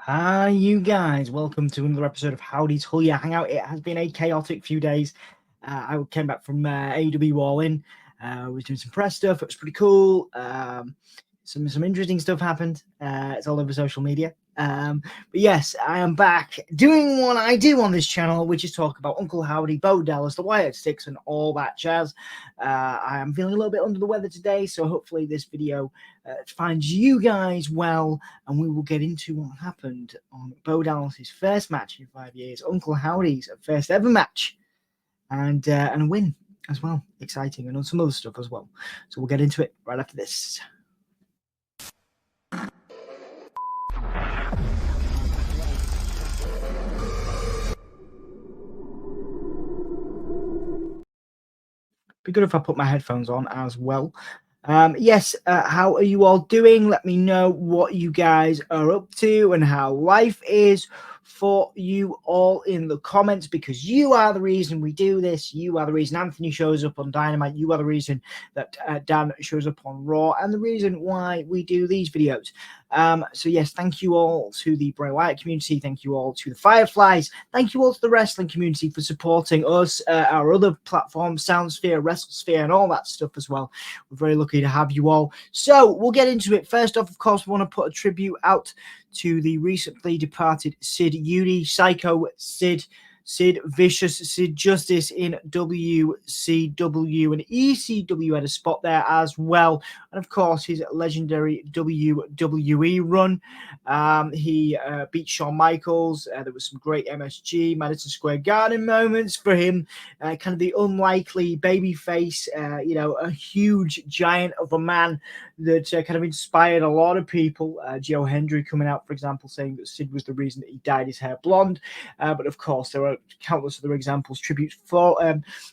Hi, you guys. Welcome to another episode of Howdy's Hull Hangout. It has been a chaotic few days. I came back from AEW All In. Was doing some press stuff. It was pretty cool. Some interesting stuff happened. It's all over social media. But yes, I am back doing what I do on this channel, which is talk about Uncle Howdy, Bo Dallas, the Wyatt Sicks, and all that jazz. I am feeling a little bit under the weather today, so hopefully this video finds you guys well, and we will get into what happened on Bo Dallas's first match in 5 years, Uncle Howdy's first ever match, and a win as well. Exciting, and on some other stuff as well. So we'll get into it right after this. Be good if I put my headphones on as well. Yes, how are you all doing? Let me know what you guys are up to and how life is for you all in the comments, because you are the reason we do this. You are the reason Anthony shows up on Dynamite. You are the reason that Dan shows up on Raw, and the reason why we do these videos. So yes, thank you all to the Bray Wyatt community. Thank you all to the Fireflies. Thank you all to the wrestling community for supporting us, our other platforms, Soundsphere, WrestleSphere, and all that stuff as well. We're very lucky to have you all. So we'll get into it. First off, of course, we want to put a tribute out to the recently departed Sid Udi, Psycho Sid, Sid Vicious, Sid Justice in WCW, and ECW had a spot there as well. And of course, his legendary WWE run. He beat Shawn Michaels. There was some great MSG, Madison Square Garden moments for him. Kind of the unlikely babyface, a huge giant of a man that kind of inspired a lot of people. Joe Hendry coming out, for example, saying that Sid was the reason that he dyed his hair blonde. But of course, there are countless other examples, tributes for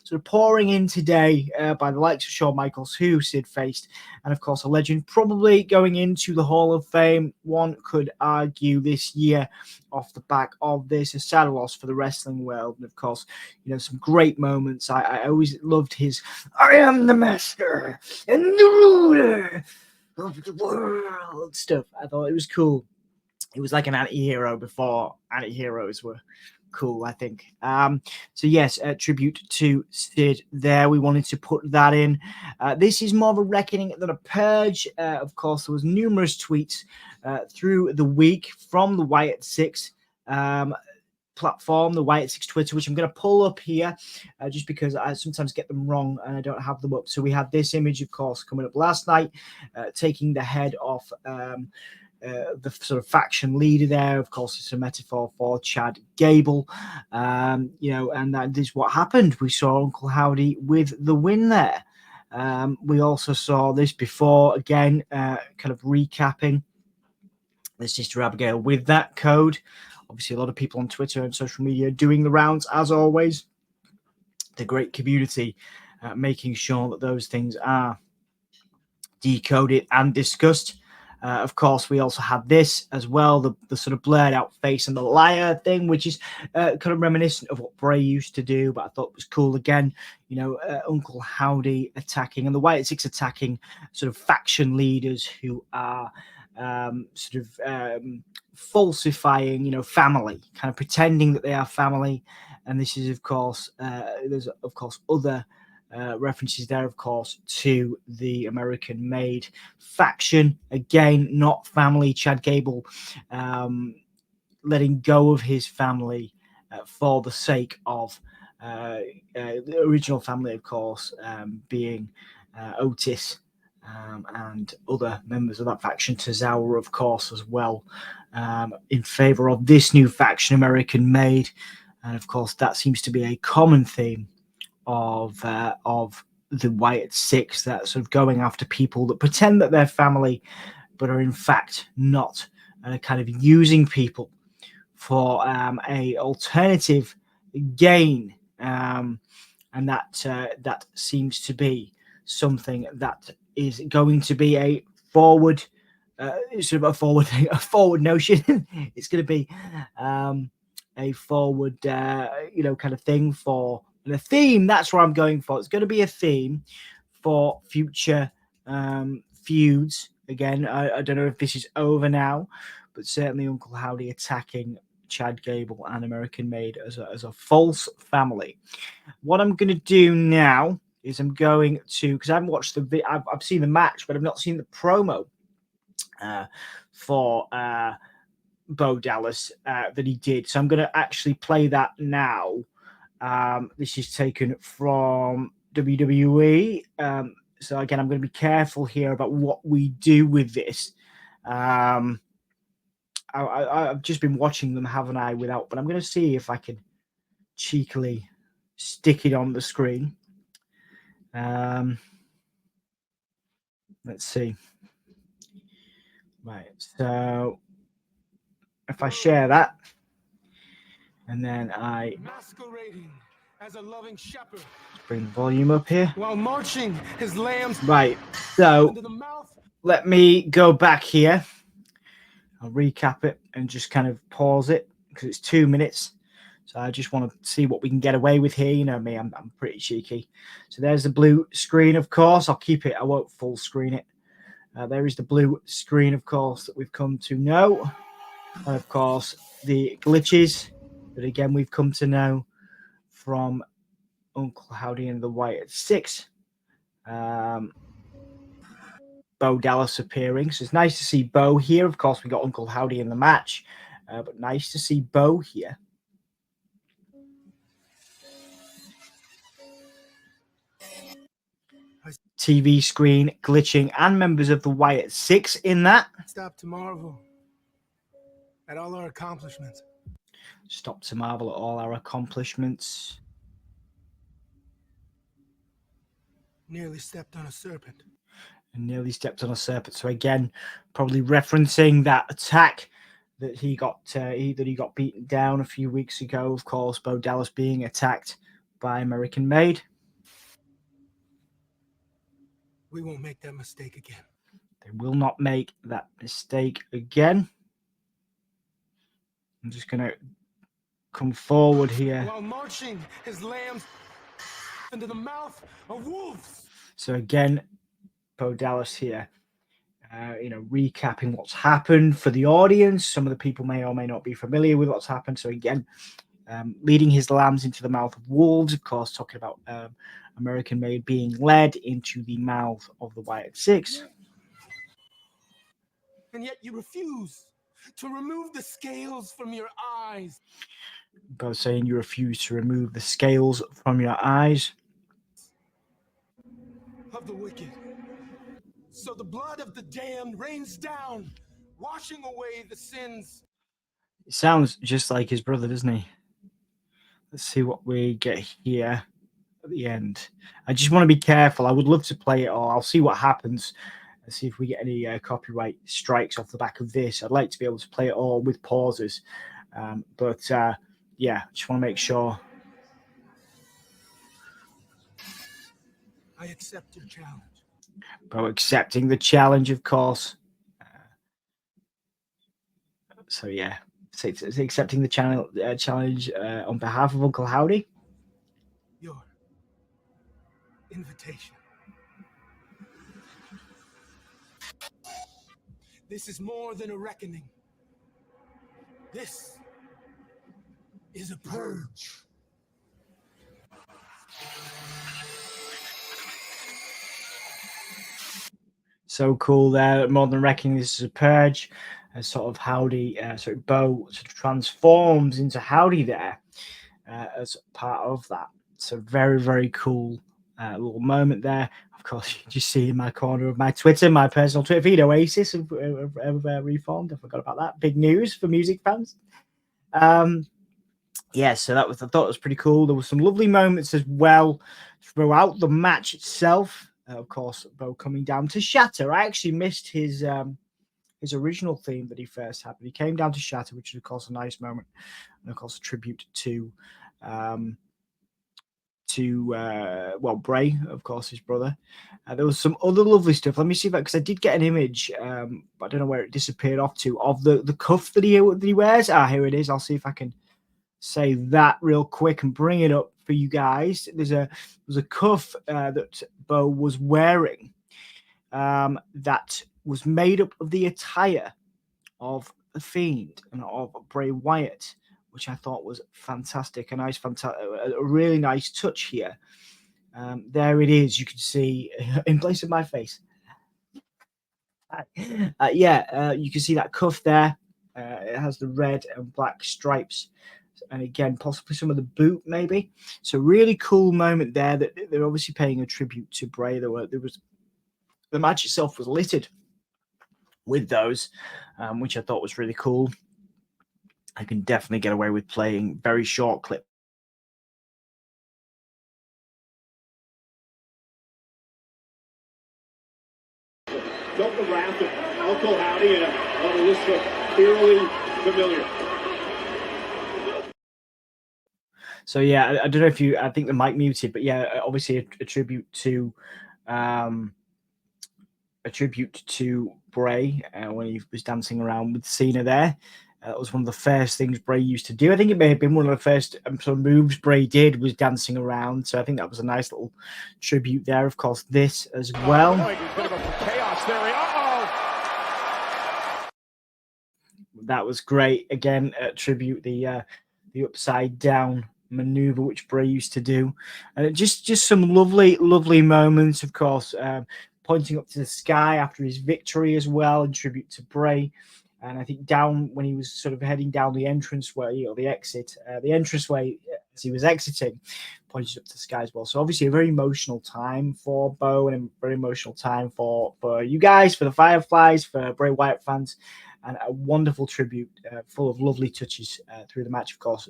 sort of pouring in today by the likes of Shawn Michaels, who Sid faced, and of course a legend probably going into the Hall of Fame, one could argue, this year off the back of this. A sad loss for the wrestling world, and of course, some great moments. I always loved his "I am the master and the ruler of the world" stuff. I thought it was cool. It was like an anti-hero before anti-heroes were cool, I think. So yes, a tribute to Sid there. We wanted to put that in. This is more of a reckoning than a purge. Of course, there was numerous tweets through the week from the Wyatt Sicks platform, the Wyatt Sicks Twitter, which I'm going to pull up here just because I sometimes get them wrong and I don't have them up. So we had this image, of course, coming up last night, taking the head off the sort of faction leader there. Of course, it's a metaphor for Chad Gable, and that is what happened. We saw Uncle Howdy with the win there. We also saw this before, again, kind of recapping the Sister Abigail with that code. Obviously, a lot of people on Twitter and social media doing the rounds, as always. The great community making sure that those things are decoded and discussed. Of course, we also had this as well, the sort of blurred out face and the liar thing, which is kind of reminiscent of what Bray used to do, but I thought it was cool. Again, Uncle Howdy attacking and the Wyatt Sicks attacking sort of faction leaders who are falsifying, family, kind of pretending that they are family. And this is, of course, there's, of course, other references there, of course, to the American-made faction. Again, not family. Chad Gable letting go of his family for the sake of the original family, of course, being Otis and other members of that faction, Tozawa, of course, as well, in favor of this new faction, American-made. And, of course, that seems to be a common theme of the Wyatt Sicks, that sort of going after people that pretend that they're family but are in fact not, kind of using people for a alternative gain, and that seems to be something that is going to be a forward sort of a forward notion. It's going to be a forward kind of thing for the theme. That's what I'm going for. It's going to be a theme for future feuds. Again, I don't know if this is over now, but but certainly Uncle Howdy attacking Chad Gable and American Made as a false family. What I'm going to do now is I'm going to, because I haven't watched I've seen the match, but I've not seen the promo for Bo Dallas that he did. So I'm going to actually play that now. This is taken from WWE. So again, I'm going to be careful here about what we do with this. I've just been watching them, haven't I, without, but I'm going to see if I can cheekily stick it on the screen. Let's see. Right, so if I share that, and then I masquerading as a loving shepherd, bring the volume up here. while marching his lambs right, so into the mouth. Let me go back here. I'll recap it and just kind of pause it because it's 2 minutes. So I just want to see what we can get away with here. You know me, I'm pretty cheeky. So there's the blue screen, of course. I'll keep it. I won't full screen it. There is the blue screen, of course, that we've come to know. And, of course, the glitches that, again, we've come to know from Uncle Howdy and the Wyatt Sicks. Bo Dallas appearing. So it's nice to see Bo here. Of course, we got Uncle Howdy in the match. But nice to see Bo here. TV screen glitching and members of the Wyatt Sicks in that. Stop to marvel at all our accomplishments. Stop to marvel at all our accomplishments. Nearly stepped on a serpent. And nearly stepped on a serpent. So again, probably referencing that attack that he got beaten down a few weeks ago. Of course, Bo Dallas being attacked by American Made. We won't make that mistake again. They will not make that mistake again. I'm just going to come forward here. While marching his lambs into the mouth of wolves. So again, Bo Dallas here, recapping what's happened for the audience. Some of the people may or may not be familiar with what's happened. So again, leading his lambs into the mouth of wolves, of course, talking about American Made being led into the mouth of the Wyatt Sicks. And yet you refuse to remove the scales from your eyes. Bo saying you refuse to remove the scales from your eyes. Of the wicked. So the blood of the damned rains down, washing away the sins. It sounds just like his brother, doesn't he? Let's see what we get here at the end. I just want to be careful. I would love to play it all. I'll see what happens. Let's see if we get any copyright strikes off the back of this. I'd like to be able to play it all with pauses. Yeah, just want to make sure. I accept your challenge. Bo accepting the challenge, of course. So yeah, it's accepting the challenge on behalf of Uncle Howdy. Your invitation. This is more than a reckoning. This is a purge. So cool there. More than reckoning, this is a purge. Sort of Howdy, Bo sort of transforms into Howdy there as part of that. So very, very cool little moment there. Of course, you just see in my corner of my Twitter, my personal Twitter feed, Oasis have reformed. I forgot about that. Big news for music fans. Yeah, so I thought it was pretty cool. There were some lovely moments as well throughout the match itself. Of course, Bo coming down to Shatter. I actually missed his original theme that he first had, but he came down to Shatter, which is of course a nice moment, and of course a tribute to Bray, of course, his brother. There was some other lovely stuff. Let me see if because I did get an image, but I don't know where it disappeared off to, of the cuff that he wears. Here it is. I'll see if I can say that real quick and bring it up for you guys. There's a cuff that Bo was wearing that was made up of the attire of The Fiend and of Bray Wyatt, which I thought was fantastic. A really nice touch here. There it is. You can see in place of my face. You can see that cuff there. It has the red and black stripes, and again, possibly some of the boot, maybe. So really cool moment there. That they're obviously paying a tribute to Bray. There was the match itself was littered with those, which I thought was really cool. I can definitely get away with playing very short clip. Felt the wrath of Uncle Howdy, and well, this looked eerily familiar. So yeah, I don't know if you. I think the mic muted, but yeah, obviously a tribute to, Bray when he was dancing around with Cena there. That was one of the first things Bray used to do. I think it may have been one of the first sort of moves Bray did, was dancing around. So I think that was a nice little tribute there. Of course, this as well. That was great. Again, tribute the upside down maneuver which Bray used to do, and just some lovely moments. Of course, pointing up to the sky after his victory as well, in tribute to Bray. And I think down when he was sort of heading down the entranceway or the entranceway as he was exiting, pointed up to the sky as well. So obviously a very emotional time for Bo, and a very emotional time for you guys, for the Fireflies, for Bray Wyatt fans, and a wonderful tribute full of lovely touches through the match. Of course,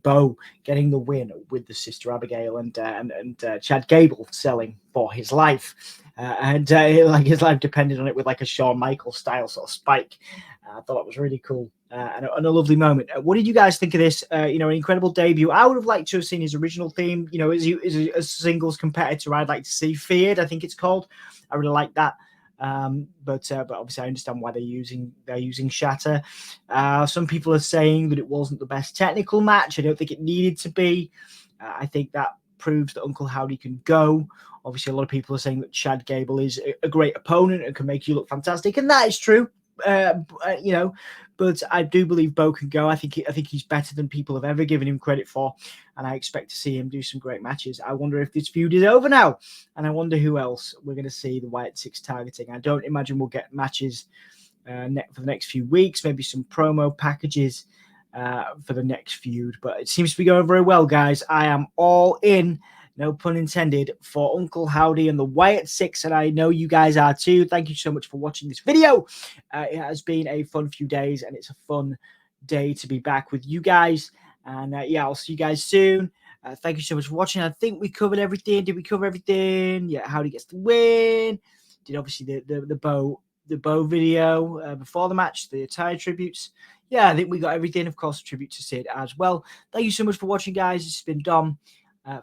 Bo getting the win with the Sister Abigail, and Chad Gable selling for his life. Like his life depended on it, with like a Shawn Michaels style sort of spike. I thought that was really cool and a lovely moment. What did you guys think of this? An incredible debut. I would have liked to have seen his original theme. As a singles competitor, I'd like to see Feared, I think it's called. I really like that. But obviously I understand why they're using Shatter. Some people are saying that it wasn't the best technical match. I don't think it needed to be. I think that proves that Uncle Howdy can go. Obviously, a lot of people are saying that Chad Gable is a great opponent and can make you look fantastic, and that is true. But I do believe Bo can go. I think he's better than people have ever given him credit for, and I expect to see him do some great matches. I wonder if this feud is over now, and I wonder who else we're going to see the Wyatt Sicks targeting. I don't imagine we'll get matches for the next few weeks, maybe some promo packages for the next feud, but it seems to be going very well, guys. I am all in, no pun intended, for Uncle Howdy and the Wyatt Sicks, and I know you guys are too. Thank you so much for watching this video. It has been a fun few days, and it's a fun day to be back with you guys. And I'll see you guys soon. Thank you so much for watching. I think we covered everything. Did we cover everything? Yeah, Howdy gets the win. Did obviously the Bo video before the match, the attire tributes. Yeah, I think we got everything. Of course, a tribute to Sid as well. Thank you so much for watching, guys. It's been Dom.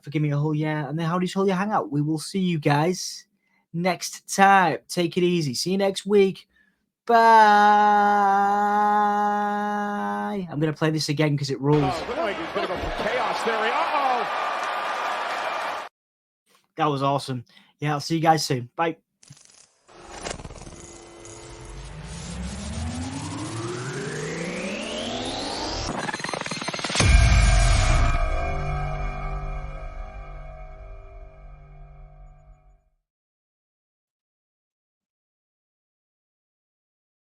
For Gimme a Whole Year and the Howdy's Whole Year Hangout. We will see you guys next time. Take it easy. See you next week. Bye. I'm going to play this again because it rules. That was awesome. Yeah, I'll see you guys soon. Bye.